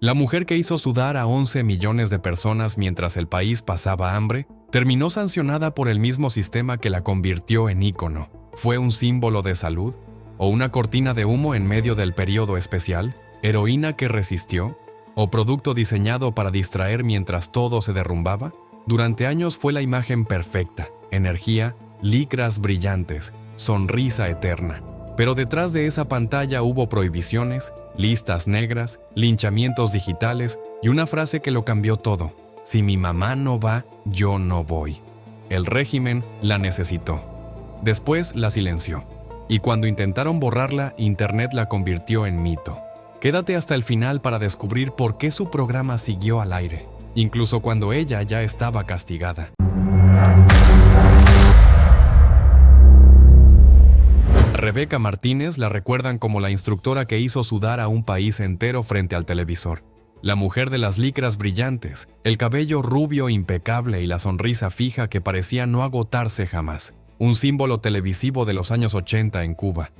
La mujer que hizo sudar a 11 millones de personas mientras el país pasaba hambre, terminó sancionada por el mismo sistema que la convirtió en ícono. ¿Fue un símbolo de salud? ¿O una cortina de humo en medio del periodo especial? ¿Heroína que resistió? ¿O producto diseñado para distraer mientras todo se derrumbaba? Durante años fue la imagen perfecta: energía, licras brillantes, sonrisa eterna. Pero detrás de esa pantalla hubo prohibiciones, listas negras, linchamientos digitales y una frase que lo cambió todo: si mi mamá no va, yo no voy. El régimen la necesitó. Después la silenció. Y cuando intentaron borrarla, Internet la convirtió en mito. Quédate hasta el final para descubrir por qué su programa siguió al aire, incluso cuando ella ya estaba castigada. Rebeca Martínez la recuerdan como la instructora que hizo sudar a un país entero frente al televisor. La mujer de las licras brillantes, el cabello rubio impecable y la sonrisa fija que parecía no agotarse jamás. Un símbolo televisivo de los años 80 en Cuba.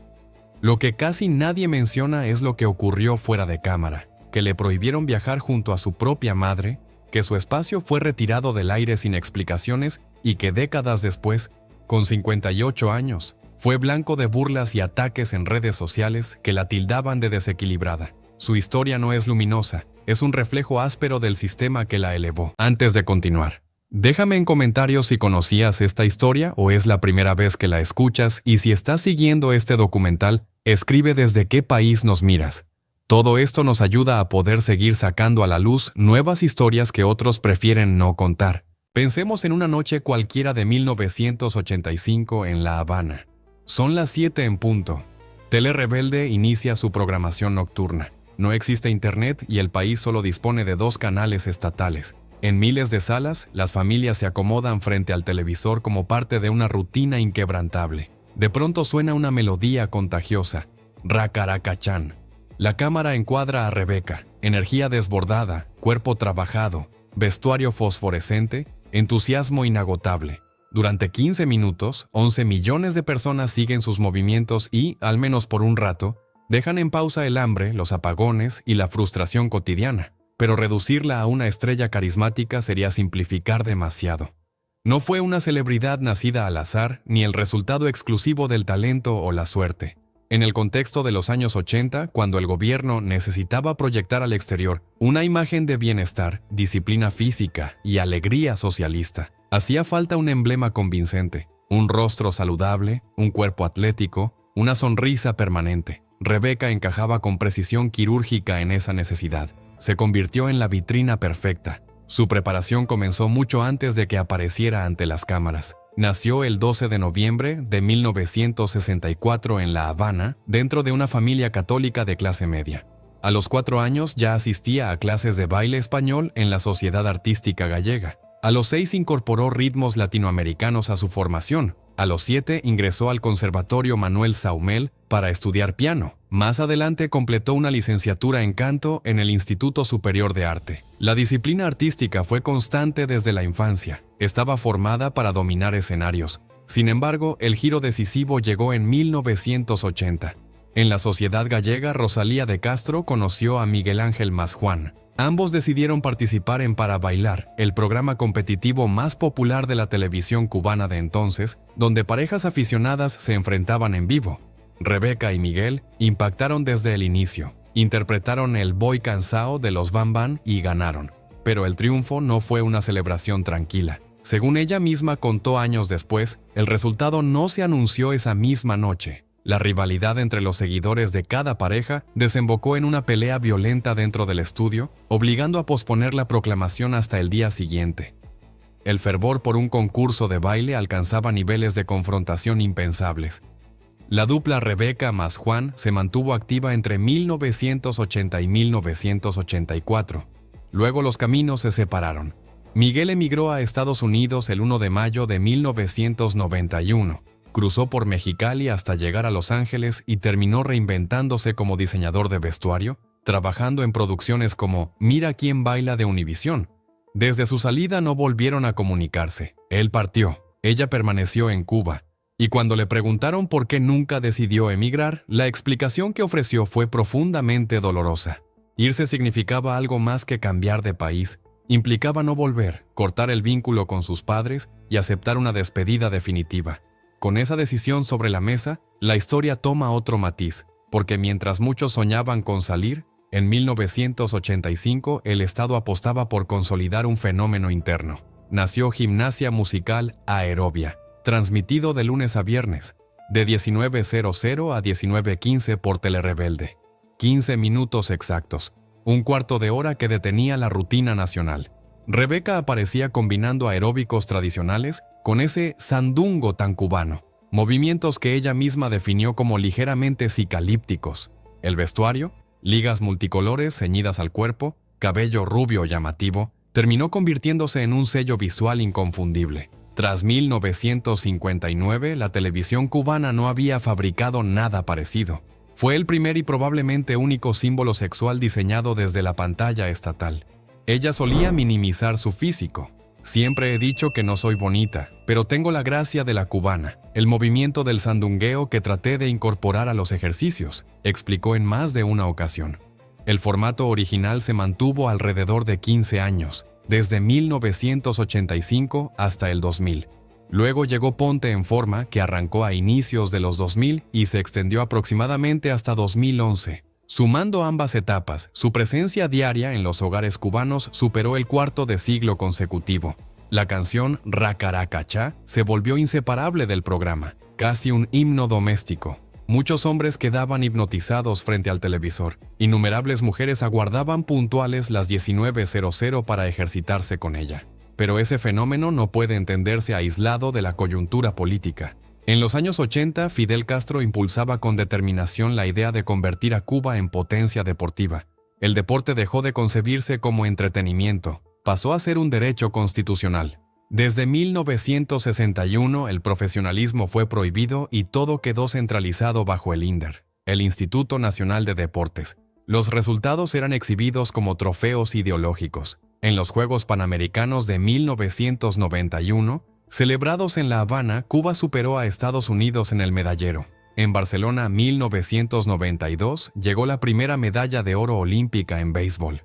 Lo que casi nadie menciona es lo que ocurrió fuera de cámara, que le prohibieron viajar junto a su propia madre, que su espacio fue retirado del aire sin explicaciones y que décadas después, con 58 años, fue blanco de burlas y ataques en redes sociales que la tildaban de desequilibrada. Su historia no es luminosa, es un reflejo áspero del sistema que la elevó. Antes de continuar, déjame en comentarios si conocías esta historia o es la primera vez que la escuchas, y si estás siguiendo este documental, escribe desde qué país nos miras. Todo esto nos ayuda a poder seguir sacando a la luz nuevas historias que otros prefieren no contar. Pensemos en una noche cualquiera de 1985 en La Habana. Son las 7 en punto. Tele Rebelde inicia su programación nocturna. No existe internet y el país solo dispone de 2 canales estatales. En miles de salas, las familias se acomodan frente al televisor como parte de una rutina inquebrantable. De pronto suena una melodía contagiosa, Racaracachán. La cámara encuadra a Rebeca, energía desbordada, cuerpo trabajado, vestuario fosforescente, entusiasmo inagotable. Durante 15 minutos, 11 millones de personas siguen sus movimientos y, al menos por un rato, dejan en pausa el hambre, los apagones y la frustración cotidiana. Pero reducirla a una estrella carismática sería simplificar demasiado. No fue una celebridad nacida al azar, ni el resultado exclusivo del talento o la suerte. En el contexto de los años 80, cuando el gobierno necesitaba proyectar al exterior una imagen de bienestar, disciplina física y alegría socialista, hacía falta un emblema convincente, un rostro saludable, un cuerpo atlético, una sonrisa permanente. Rebeca encajaba con precisión quirúrgica en esa necesidad. Se convirtió en la vitrina perfecta. Su preparación comenzó mucho antes de que apareciera ante las cámaras. Nació el 12 de noviembre de 1964 en La Habana, dentro de una familia católica de clase media. A los 4 años ya asistía a clases de baile español en la Sociedad Artística Gallega. A los 6 incorporó ritmos latinoamericanos a su formación. A los 7 ingresó al Conservatorio Manuel Saumel para estudiar piano. Más adelante completó una licenciatura en canto en el Instituto Superior de Arte. La disciplina artística fue constante desde la infancia. Estaba formada para dominar escenarios. Sin embargo, el giro decisivo llegó en 1980. En la Sociedad Gallega, Rosalía de Castro conoció a Miguel Ángel Masjuan. Ambos decidieron participar en Para Bailar, el programa competitivo más popular de la televisión cubana de entonces, donde parejas aficionadas se enfrentaban en vivo. Rebeca y Miguel impactaron desde el inicio. Interpretaron el Voy Cansao de los Bam Bam y ganaron. Pero el triunfo no fue una celebración tranquila. Según ella misma contó años después, el resultado no se anunció esa misma noche. La rivalidad entre los seguidores de cada pareja desembocó en una pelea violenta dentro del estudio, obligando a posponer la proclamación hasta el día siguiente. El fervor por un concurso de baile alcanzaba niveles de confrontación impensables. La dupla Rebeca más Juan se mantuvo activa entre 1980 y 1984. Luego los caminos se separaron. Miguel emigró a Estados Unidos el 1 de mayo de 1991. Cruzó por Mexicali hasta llegar a Los Ángeles y terminó reinventándose como diseñador de vestuario, trabajando en producciones como Mira quién baila de Univisión. Desde su salida no volvieron a comunicarse. Él partió, ella permaneció en Cuba. Y cuando le preguntaron por qué nunca decidió emigrar, la explicación que ofreció fue profundamente dolorosa. Irse significaba algo más que cambiar de país. Implicaba no volver, cortar el vínculo con sus padres y aceptar una despedida definitiva. Con esa decisión sobre la mesa, la historia toma otro matiz, porque mientras muchos soñaban con salir, en 1985 el Estado apostaba por consolidar un fenómeno interno. Nació Gimnasia Musical Aerobia, transmitido de lunes a viernes, de 19:00 a 19:15 por Telerebelde. 15 minutos exactos, un cuarto de hora que detenía la rutina nacional. Rebeca aparecía combinando aeróbicos tradicionales con ese sandungo tan cubano, movimientos que ella misma definió como ligeramente psicalípticos. El vestuario, ligas multicolores ceñidas al cuerpo, cabello rubio llamativo, terminó convirtiéndose en un sello visual inconfundible. Tras 1959, la televisión cubana no había fabricado nada parecido. Fue el primer y probablemente único símbolo sexual diseñado desde la pantalla estatal. Ella solía minimizar su físico. Siempre he dicho que no soy bonita, pero tengo la gracia de la cubana, el movimiento del sandungueo que traté de incorporar a los ejercicios, explicó en más de una ocasión. El formato original se mantuvo alrededor de 15 años, desde 1985 hasta el 2000. Luego llegó Ponte en Forma, que arrancó a inicios de los 2000 y se extendió aproximadamente hasta 2011. Sumando ambas etapas, su presencia diaria en los hogares cubanos superó el cuarto de siglo consecutivo. La canción Racaracachá se volvió inseparable del programa, casi un himno doméstico. Muchos hombres quedaban hipnotizados frente al televisor. Innumerables mujeres aguardaban puntuales las 19:00 para ejercitarse con ella. Pero ese fenómeno no puede entenderse aislado de la coyuntura política. En los años 80, Fidel Castro impulsaba con determinación la idea de convertir a Cuba en potencia deportiva. El deporte dejó de concebirse como entretenimiento, pasó a ser un derecho constitucional. Desde 1961, el profesionalismo fue prohibido y todo quedó centralizado bajo el INDER, el Instituto Nacional de Deportes. Los resultados eran exhibidos como trofeos ideológicos. En los Juegos Panamericanos de 1991, celebrados en La Habana, Cuba superó a Estados Unidos en el medallero. En Barcelona 1992 llegó la primera medalla de oro olímpica en béisbol.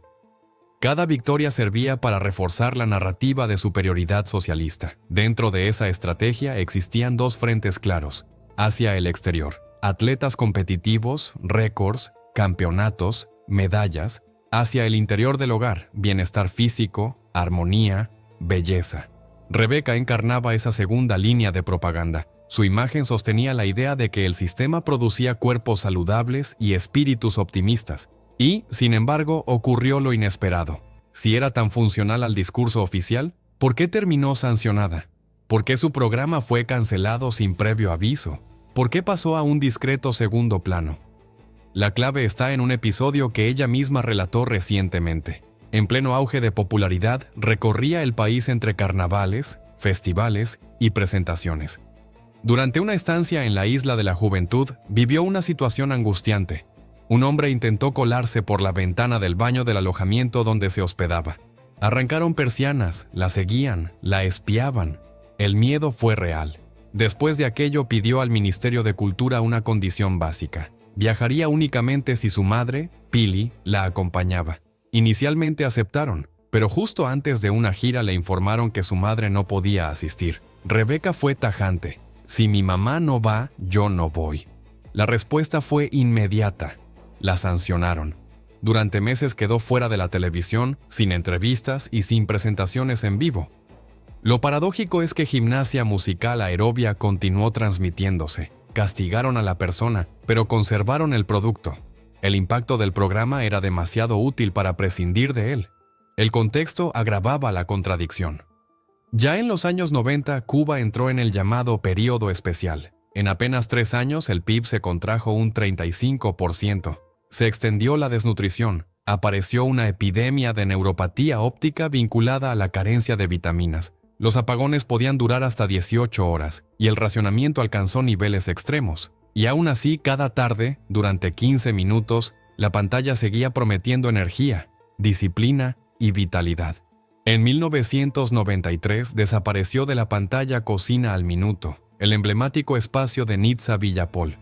Cada victoria servía para reforzar la narrativa de superioridad socialista. Dentro de esa estrategia existían dos frentes claros: hacia el exterior, atletas competitivos, récords, campeonatos, medallas; hacia el interior del hogar, bienestar físico, armonía, belleza. Rebeca encarnaba esa segunda línea de propaganda. Su imagen sostenía la idea de que el sistema producía cuerpos saludables y espíritus optimistas. Y, sin embargo, ocurrió lo inesperado. Si era tan funcional al discurso oficial, ¿por qué terminó sancionada? ¿Por qué su programa fue cancelado sin previo aviso? ¿Por qué pasó a un discreto segundo plano? La clave está en un episodio que ella misma relató recientemente. En pleno auge de popularidad, recorría el país entre carnavales, festivales y presentaciones. Durante una estancia en la Isla de la Juventud, vivió una situación angustiante. Un hombre intentó colarse por la ventana del baño del alojamiento donde se hospedaba. Arrancaron persianas, la seguían, la espiaban. El miedo fue real. Después de aquello pidió al Ministerio de Cultura una condición básica. Viajaría únicamente si su madre, Pili, la acompañaba. Inicialmente aceptaron, pero justo antes de una gira le informaron que su madre no podía asistir. Rebeca fue tajante: si mi mamá no va, yo no voy. La respuesta fue inmediata. La sancionaron. Durante meses quedó fuera de la televisión, sin entrevistas y sin presentaciones en vivo. Lo paradójico es que Gimnasia Musical Aerobia continuó transmitiéndose. Castigaron a la persona, pero conservaron el producto. El impacto del programa era demasiado útil para prescindir de él. El contexto agravaba la contradicción. Ya en los años 90, Cuba entró en el llamado período especial. En apenas 3 años, el PIB se contrajo un 35%. Se extendió la desnutrición. Apareció una epidemia de neuropatía óptica vinculada a la carencia de vitaminas. Los apagones podían durar hasta 18 horas, y el racionamiento alcanzó niveles extremos. Y aún así, cada tarde, durante 15 minutos, la pantalla seguía prometiendo energía, disciplina y vitalidad. En 1993 desapareció de la pantalla Cocina al Minuto, el emblemático espacio de Nitza Villapol.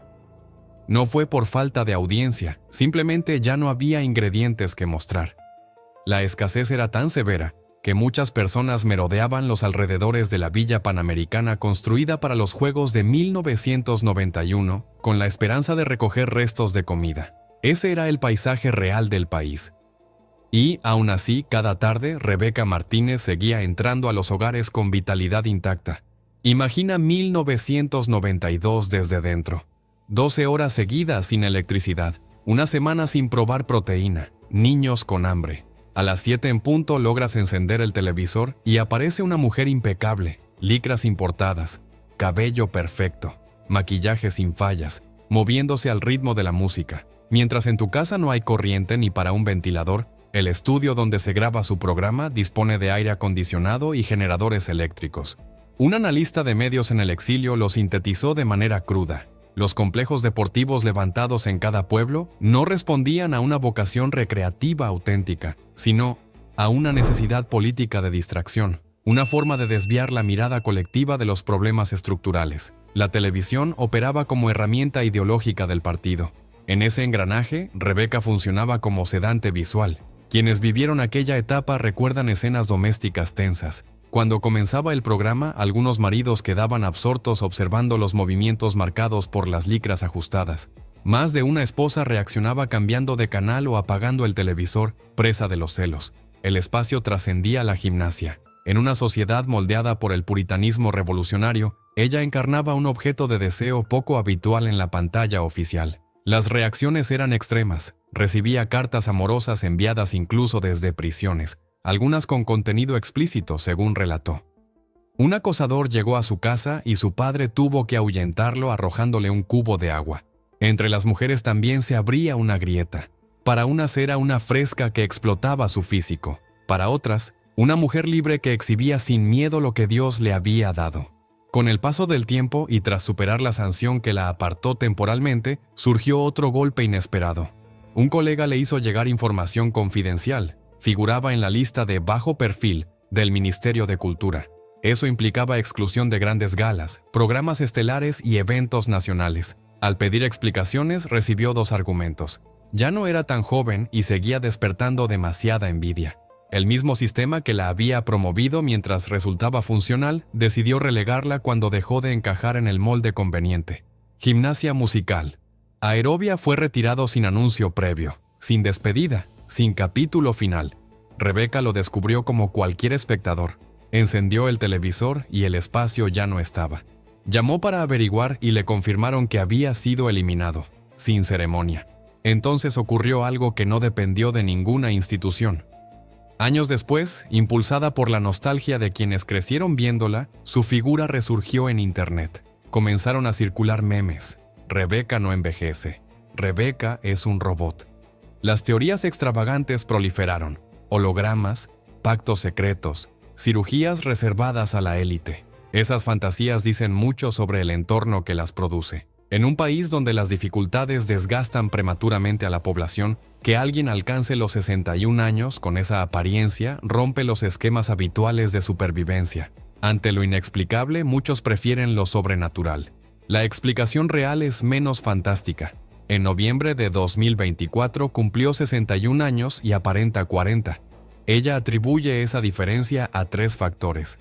No fue por falta de audiencia, simplemente ya no había ingredientes que mostrar. La escasez era tan severa que muchas personas merodeaban los alrededores de la villa panamericana construida para los Juegos de 1991 con la esperanza de recoger restos de comida. Ese era el paisaje real del país. Y, aún así, cada tarde, Rebeca Martínez seguía entrando a los hogares con vitalidad intacta. Imagina 1992 desde dentro. 12 horas seguidas sin electricidad, una semana sin probar proteína, niños con hambre. A las 7 en punto logras encender el televisor y aparece una mujer impecable, licras importadas, cabello perfecto, maquillaje sin fallas, moviéndose al ritmo de la música. Mientras en tu casa no hay corriente ni para un ventilador, el estudio donde se graba su programa dispone de aire acondicionado y generadores eléctricos. Un analista de medios en el exilio lo sintetizó de manera cruda. Los complejos deportivos levantados en cada pueblo no respondían a una vocación recreativa auténtica, sino a una necesidad política de distracción, una forma de desviar la mirada colectiva de los problemas estructurales. La televisión operaba como herramienta ideológica del partido. En ese engranaje, Rebeca funcionaba como sedante visual. Quienes vivieron aquella etapa recuerdan escenas domésticas tensas. Cuando comenzaba el programa, algunos maridos quedaban absortos observando los movimientos marcados por las licras ajustadas. Más de una esposa reaccionaba cambiando de canal o apagando el televisor, presa de los celos. El espacio trascendía la gimnasia. En una sociedad moldeada por el puritanismo revolucionario, ella encarnaba un objeto de deseo poco habitual en la pantalla oficial. Las reacciones eran extremas. Recibía cartas amorosas enviadas incluso desde prisiones, algunas con contenido explícito, según relató. Un acosador llegó a su casa y su padre tuvo que ahuyentarlo arrojándole un cubo de agua. Entre las mujeres también se abría una grieta. Para unas era una fresca que explotaba su físico. Para otras, una mujer libre que exhibía sin miedo lo que Dios le había dado. Con el paso del tiempo y tras superar la sanción que la apartó temporalmente, surgió otro golpe inesperado. Un colega le hizo llegar información confidencial. Figuraba en la lista de bajo perfil del Ministerio de Cultura. Eso implicaba exclusión de grandes galas, programas estelares y eventos nacionales. Al pedir explicaciones, recibió 2 argumentos. Ya no era tan joven y seguía despertando demasiada envidia. El mismo sistema que la había promovido mientras resultaba funcional, decidió relegarla cuando dejó de encajar en el molde conveniente. Gimnasia musical. Aerobia fue retirado sin anuncio previo, sin despedida, sin capítulo final. Rebeca lo descubrió como cualquier espectador. Encendió el televisor y el espacio ya no estaba. Llamó para averiguar y le confirmaron que había sido eliminado, sin ceremonia. Entonces ocurrió algo que no dependió de ninguna institución. Años después, impulsada por la nostalgia de quienes crecieron viéndola, su figura resurgió en internet. Comenzaron a circular memes. Rebeca no envejece. Rebeca es un robot. Las teorías extravagantes proliferaron. Hologramas, pactos secretos, cirugías reservadas a la élite. Esas fantasías dicen mucho sobre el entorno que las produce. En un país donde las dificultades desgastan prematuramente a la población, que alguien alcance los 61 años con esa apariencia rompe los esquemas habituales de supervivencia. Ante lo inexplicable, muchos prefieren lo sobrenatural. La explicación real es menos fantástica. En noviembre de 2024 cumplió 61 años y aparenta 40. Ella atribuye esa diferencia a 3 factores.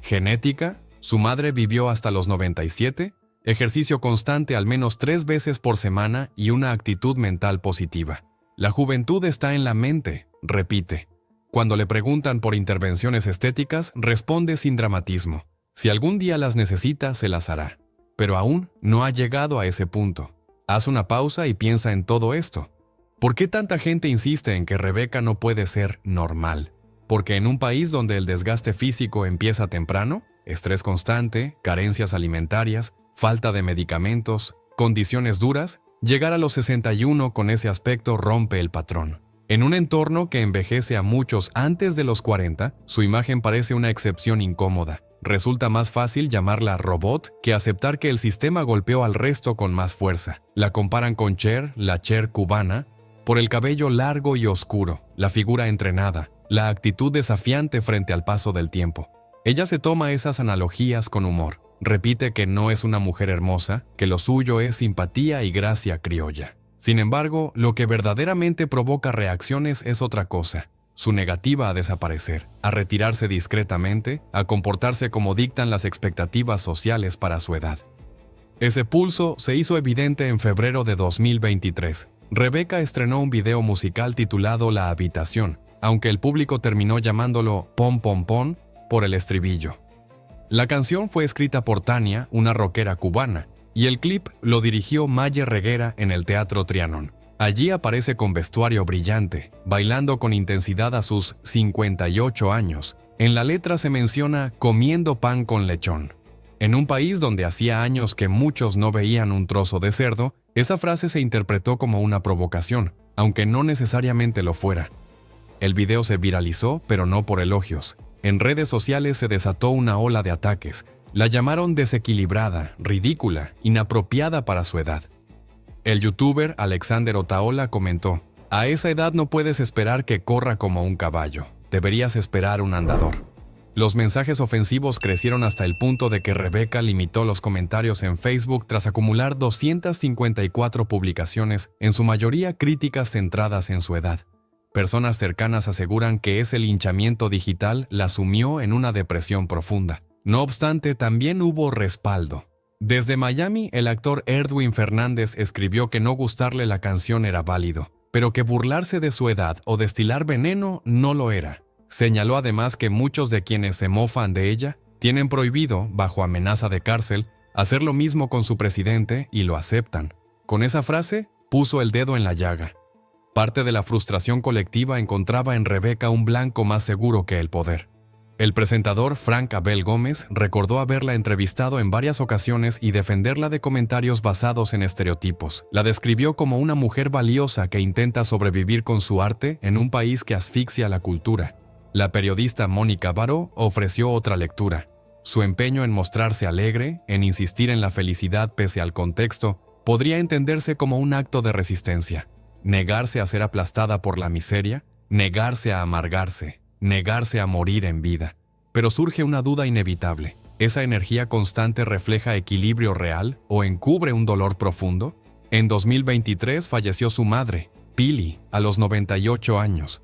Genética, su madre vivió hasta los 97, ejercicio constante al menos 3 veces por semana y una actitud mental positiva. La juventud está en la mente, repite. Cuando le preguntan por intervenciones estéticas, responde sin dramatismo. Si algún día las necesita, se las hará. Pero aún no ha llegado a ese punto. Haz una pausa y piensa en todo esto. ¿Por qué tanta gente insiste en que Rebeca no puede ser normal? ¿Porque en un país donde el desgaste físico empieza temprano, estrés constante, carencias alimentarias, falta de medicamentos, condiciones duras, llegar a los 61 con ese aspecto rompe el patrón? En un entorno que envejece a muchos antes de los 40, su imagen parece una excepción incómoda. Resulta más fácil llamarla robot que aceptar que el sistema golpeó al resto con más fuerza. La comparan con Cher, la Cher cubana, por el cabello largo y oscuro, la figura entrenada, la actitud desafiante frente al paso del tiempo. Ella se toma esas analogías con humor. repite que no es una mujer hermosa, que lo suyo es simpatía y gracia criolla. Sin embargo, lo que verdaderamente provoca reacciones es otra cosa: su negativa a desaparecer, a retirarse discretamente, a comportarse como dictan las expectativas sociales para su edad. Ese pulso se hizo evidente en febrero de 2023. Rebeca estrenó un video musical titulado La Habitación, aunque el público terminó llamándolo Pom Pom Pom por el estribillo. La canción fue escrita por Tania, una rockera cubana, y el clip lo dirigió Maye Reguera en el Teatro Trianon. Allí aparece con vestuario brillante, bailando con intensidad a sus 58 años. En la letra se menciona comiendo pan con lechón. En un país donde hacía años que muchos no veían un trozo de cerdo, esa frase se interpretó como una provocación, aunque no necesariamente lo fuera. El video se viralizó, pero no por elogios. En redes sociales se desató una ola de ataques. La llamaron desequilibrada, ridícula, inapropiada para su edad. El youtuber Alexander Otaola comentó: «A esa edad no puedes esperar que corra como un caballo. Deberías esperar un andador». Los mensajes ofensivos crecieron hasta el punto de que Rebeca limitó los comentarios en Facebook tras acumular 254 publicaciones, en su mayoría críticas centradas en su edad. Personas cercanas aseguran que ese linchamiento digital la sumió en una depresión profunda. No obstante, también hubo respaldo. Desde Miami, el actor Erdwin Fernández escribió que no gustarle la canción era válido, pero que burlarse de su edad o destilar veneno no lo era. Señaló además que muchos de quienes se mofan de ella tienen prohibido, bajo amenaza de cárcel, hacer lo mismo con su presidente y lo aceptan. Con esa frase, puso el dedo en la llaga. Parte de la frustración colectiva encontraba en Rebeca un blanco más seguro que el poder. El presentador Frank Abel Gómez recordó haberla entrevistado en varias ocasiones y defenderla de comentarios basados en estereotipos. La describió como una mujer valiosa que intenta sobrevivir con su arte en un país que asfixia la cultura. La periodista Mónica Baró ofreció otra lectura. Su empeño en mostrarse alegre, en insistir en la felicidad pese al contexto, podría entenderse como un acto de resistencia. Negarse a ser aplastada por la miseria, negarse a amargarse, negarse a morir en vida. Pero surge una duda inevitable. ¿Esa energía constante refleja equilibrio real o encubre un dolor profundo? En 2023 falleció su madre, Pili, a los 98 años.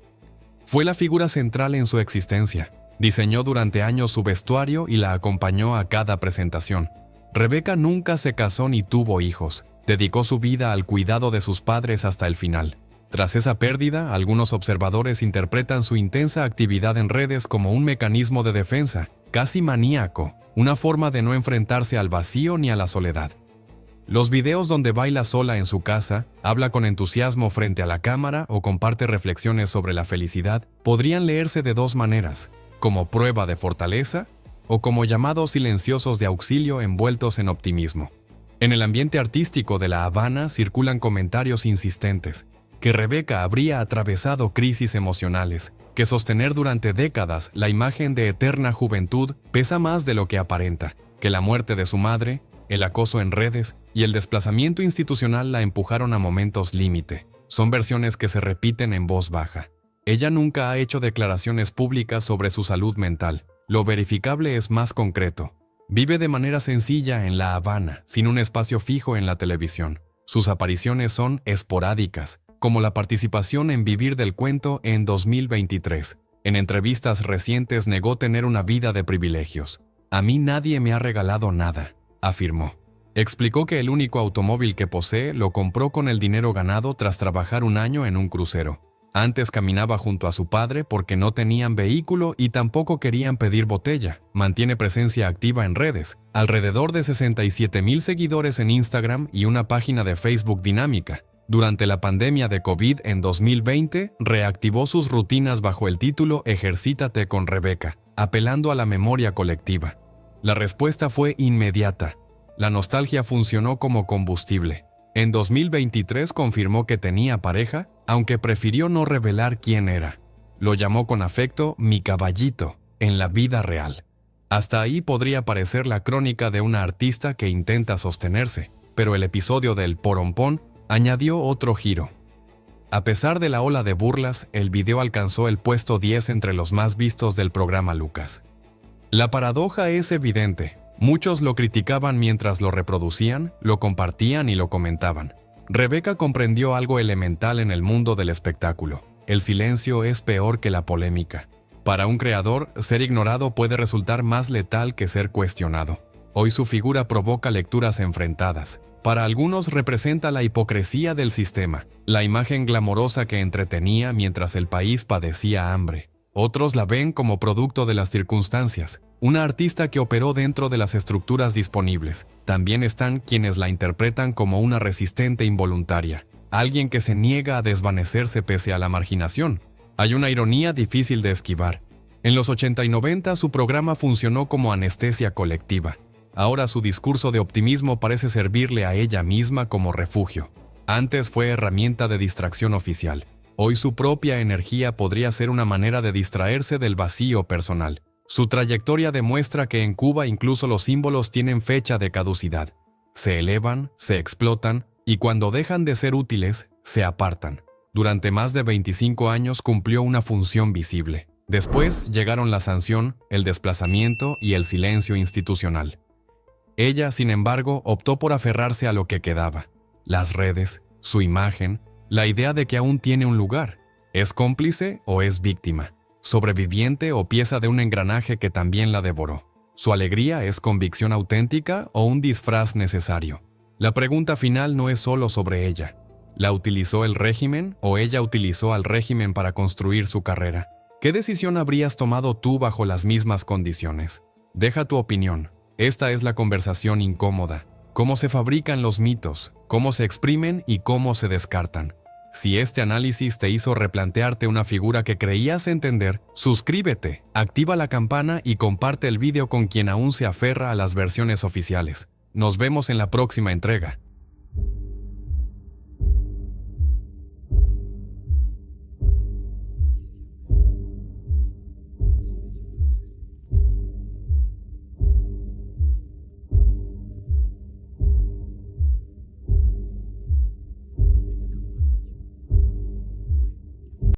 Fue la figura central en su existencia. Diseñó durante años su vestuario y la acompañó a cada presentación. Rebeca nunca se casó ni tuvo hijos. Dedicó su vida al cuidado de sus padres hasta el final. Tras esa pérdida, algunos observadores interpretan su intensa actividad en redes como un mecanismo de defensa, casi maníaco, una forma de no enfrentarse al vacío ni a la soledad. Los videos donde baila sola en su casa, habla con entusiasmo frente a la cámara o comparte reflexiones sobre la felicidad, podrían leerse de dos maneras: como prueba de fortaleza o como llamados silenciosos de auxilio envueltos en optimismo. En el ambiente artístico de La Habana circulan comentarios insistentes: que Rebeca habría atravesado crisis emocionales, que sostener durante décadas la imagen de eterna juventud pesa más de lo que aparenta, que la muerte de su madre, el acoso en redes y el desplazamiento institucional la empujaron a momentos límite. Son versiones que se repiten en voz baja. Ella nunca ha hecho declaraciones públicas sobre su salud mental. Lo verificable es más concreto. Vive de manera sencilla en La Habana, sin un espacio fijo en la televisión. Sus apariciones son esporádicas, como la participación en Vivir del Cuento en 2023. En entrevistas recientes negó tener una vida de privilegios. «A mí nadie me ha regalado nada», afirmó. Explicó que el único automóvil que posee lo compró con el dinero ganado tras trabajar un año en un crucero. Antes caminaba junto a su padre porque no tenían vehículo y tampoco querían pedir botella. Mantiene presencia activa en redes, alrededor de 67,000 seguidores en Instagram y una página de Facebook dinámica. Durante la pandemia de COVID en 2020, reactivó sus rutinas bajo el título Ejercítate con Rebeca, apelando a la memoria colectiva. La respuesta fue inmediata. La nostalgia funcionó como combustible. En 2023 confirmó que tenía pareja, aunque prefirió no revelar quién era. Lo llamó con afecto mi caballito, en la vida real. Hasta ahí podría parecer la crónica de una artista que intenta sostenerse, pero el episodio del Porompón añadió otro giro. A pesar de la ola de burlas, el video alcanzó el puesto 10 entre los más vistos del programa Lucas. La paradoja es evidente. Muchos lo criticaban mientras lo reproducían, lo compartían y lo comentaban. Rebeca comprendió algo elemental en el mundo del espectáculo. El silencio es peor que la polémica. Para un creador, ser ignorado puede resultar más letal que ser cuestionado. Hoy su figura provoca lecturas enfrentadas. Para algunos representa la hipocresía del sistema, la imagen glamorosa que entretenía mientras el país padecía hambre. Otros la ven como producto de las circunstancias, una artista que operó dentro de las estructuras disponibles. También están quienes la interpretan como una resistente involuntaria, alguien que se niega a desvanecerse pese a la marginación. Hay una ironía difícil de esquivar. En los 80 y 90 su programa funcionó como anestesia colectiva. Ahora su discurso de optimismo parece servirle a ella misma como refugio. Antes fue herramienta de distracción oficial. Hoy su propia energía podría ser una manera de distraerse del vacío personal. Su trayectoria demuestra que en Cuba incluso los símbolos tienen fecha de caducidad. Se elevan, se explotan y cuando dejan de ser útiles, se apartan. Durante más de 25 años cumplió una función visible. Después llegaron la sanción, el desplazamiento y el silencio institucional. Ella, sin embargo, optó por aferrarse a lo que quedaba. Las redes, su imagen, la idea de que aún tiene un lugar. ¿Es cómplice o es víctima? ¿Sobreviviente o pieza de un engranaje que también la devoró? ¿Su alegría es convicción auténtica o un disfraz necesario? La pregunta final no es solo sobre ella. ¿La utilizó el régimen o ella utilizó al régimen para construir su carrera? ¿Qué decisión habrías tomado tú bajo las mismas condiciones? Deja tu opinión. Esta es la conversación incómoda. ¿Cómo se fabrican los mitos? ¿Cómo se exprimen y cómo se descartan? Si este análisis te hizo replantearte una figura que creías entender, suscríbete, activa la campana y comparte el vídeo con quien aún se aferra a las versiones oficiales. Nos vemos en la próxima entrega.